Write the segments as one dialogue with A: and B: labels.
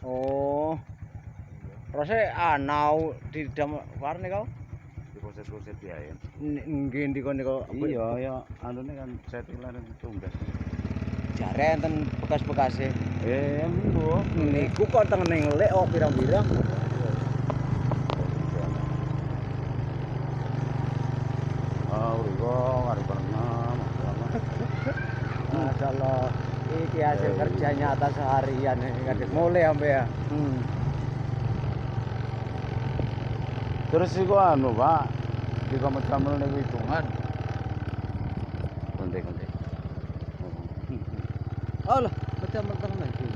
A: Oh. Rose anau di dam warne kau?
B: Di proses-proses ya.
A: Nggih ndika nika.
B: Iya ya anune kan settingan tumbas.
A: Jare enten bekas-bekase.
B: Monggo.
A: Niku kok tengene ngelik kok pirang-pirang.
B: Mari pernah.
A: Masyaallah. Iki hasil kerja nyata seharian kadek mulai ampe ya.
B: Terus iku anu, Pak. Di kamar-kamar niku hitungan. Kontek-kontek.
A: Allah, kamar tenan iki.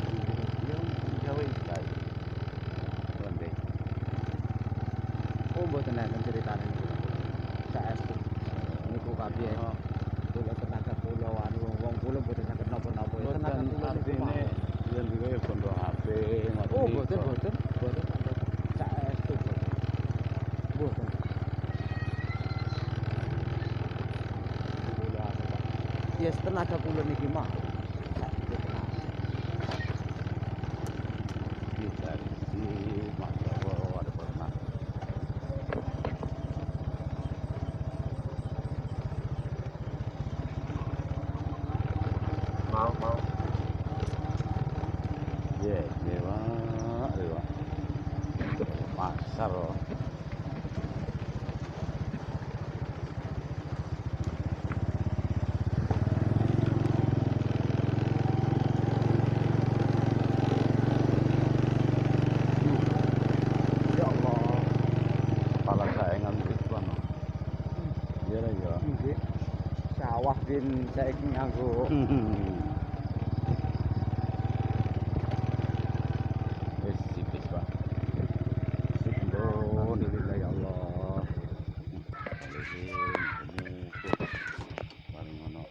B: Yang gawe iki. Kontek.
A: Oh, mboten enten critane niku. Saestu. Niku kabeh. Kula tenaga kula anu wong kula mboten saged napa-napa. Tenaga kula niku
B: yen digawe bondo HP ngoten.
A: Oh, mboten. Saestu. Mboten. Kula anu, Pak. Yes, tenaga kula niki mah.
B: Mau. Yes, dewa. Pasar loh.
A: Ya Allah.
B: Kepala saya ngambil tuan. Iya ya.
A: Nggih. Sawah bin saiki nganggo
B: Wis tipis, Pak.
A: Alhamdulillah ya Allah.
B: Paling ono.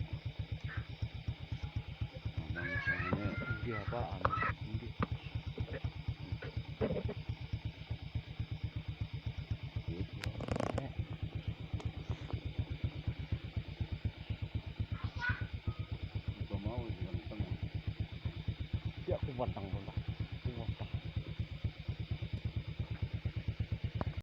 A: Nggih apaan? Nggih.
B: Mau
A: Ya kuwat teng